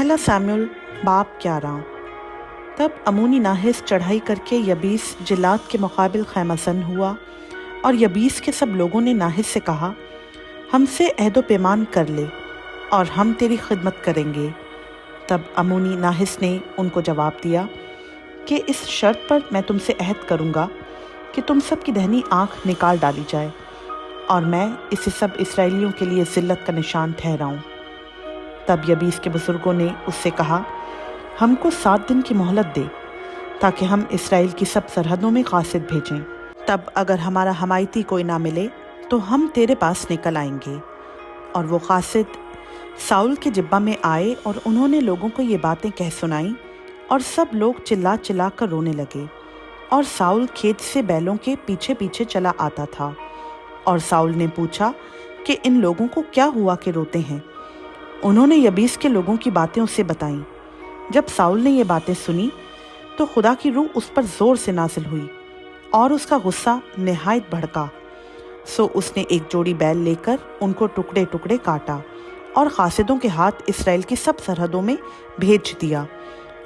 पहला सैमुअल बाब 11। तब अमूनी नाहिस चढ़ाई करके यबीस जिलात के मुकाबिल खैमासन हुआ, और यबीस के सब लोगों ने नाहिस से कहा, हमसे अहदो पैमान कर ले और हम तेरी खिदमत करेंगे। तब अमूनी नाहिस ने उनको जवाब दिया कि इस शर्त पर मैं तुमसे अहद करूँगा कि तुम सब की दहनी आँख निकाल डाली जाए और मैं इसे सब इसराइलियों के लिए ज़िल्लत का निशान ठहराऊँ। तब यबीस के बुजुर्गों ने उससे कहा, हमको 7 दिन की मोहलत दे ताकि हम इसराइल की सब सरहदों में कासिद भेजें। तब अगर हमारा हमायती कोई ना मिले तो हम तेरे पास निकल आएंगे। और वो कासिद साउल के जिब्बा में आए और उन्होंने लोगों को ये बातें कह सुनाई, और सब लोग चिल्ला चिल्ला कर रोने लगे। और साउल खेत से बैलों के पीछे पीछे चला आता था। और साउल ने पूछा कि इन लोगों को क्या हुआ कि रोते हैं। उन्होंने यबीस के लोगों की बातें उसे बताईं। जब साउल ने ये बातें सुनी तो खुदा की रूह उस पर जोर से नाजिल हुई और उसका गुस्सा निहायत भड़का। सो उसने एक जोड़ी बैल लेकर उनको टुकड़े टुकड़े काटा और कासिदों के हाथ इसराइल की सब सरहदों में भेज दिया,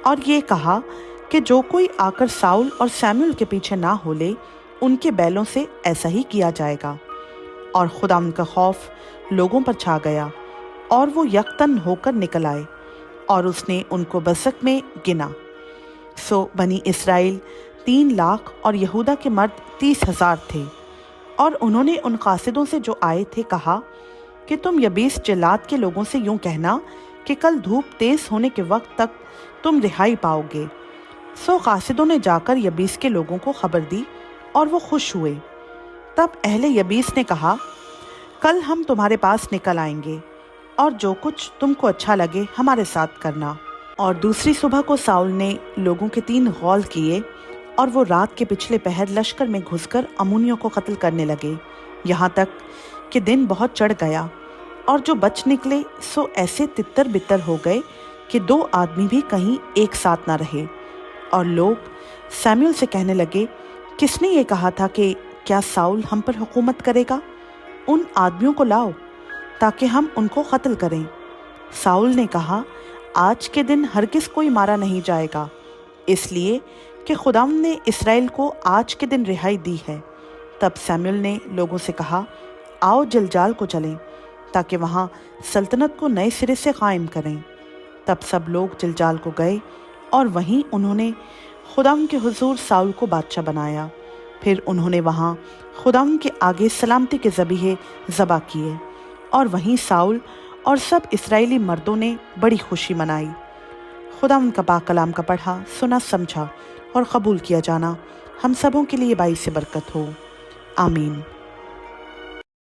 और ये कहा कि जो कोई आकर साउल और सैमुअल के पीछे ना हो ले, उनके बैलों से ऐसा ही किया जाएगा। और खुदा उनका खौफ लोगों पर छा गया और वो यकतन होकर निकल आए, और उसने उनको बसक में गिना। सो बनी इसराइल 3 लाख और यहूदा के मर्द 30,000 थे। और उन्होंने उन कासिदों से जो आए थे कहा कि तुम यबीस जिलात के लोगों से यूं कहना कि कल धूप तेज होने के वक्त तक तुम रिहाई पाओगे। सो कासिदों ने जाकर यबीस के लोगों को खबर दी और वो खुश हुए। तब अहले यबीस ने कहा, कल हम तुम्हारे पास निकल आएंगे और जो कुछ तुमको अच्छा लगे हमारे साथ करना। और दूसरी सुबह को साउल ने लोगों के 3 गौल किए, और वो रात के पिछले पहर लश्कर में घुसकर अमूनियों को कत्ल करने लगे, यहाँ तक कि दिन बहुत चढ़ गया। और जो बच निकले सो ऐसे तितर बितर हो गए कि 2 आदमी भी कहीं एक साथ ना रहे। और लोग सैमुअल से कहने लगे, किसने ये कहा था कि क्या साउल हम पर हुकूमत करेगा? उन आदमियों को लाओ ताकि हम उनको कत्ल करें। साउल ने कहा, आज के दिन हरगिज़ कोई मारा नहीं जाएगा, इसलिए कि खुदावंद ने इसराइल को आज के दिन रिहाई दी है। तब सैमुअल ने लोगों से कहा, आओ जिलजाल को चलें ताकि वहाँ सल्तनत को नए सिरे से कायम करें। तब सब लोग जिलजाल को गए और वहीं उन्होंने खुदावंद के हुजूर साउल को बादशाह बनाया। फिर उन्होंने वहाँ खुदावंद के आगे सलामती के ज़बीहे ज़बा किए, और वहीं साउल और सब इस्राएली मर्दों ने बड़ी खुशी मनाई। खुदावंद का पाक कलाम का पढ़ा, सुना, समझा और कबूल किया जाना हम सबों के लिए बाइस बरकत हो। आमीन।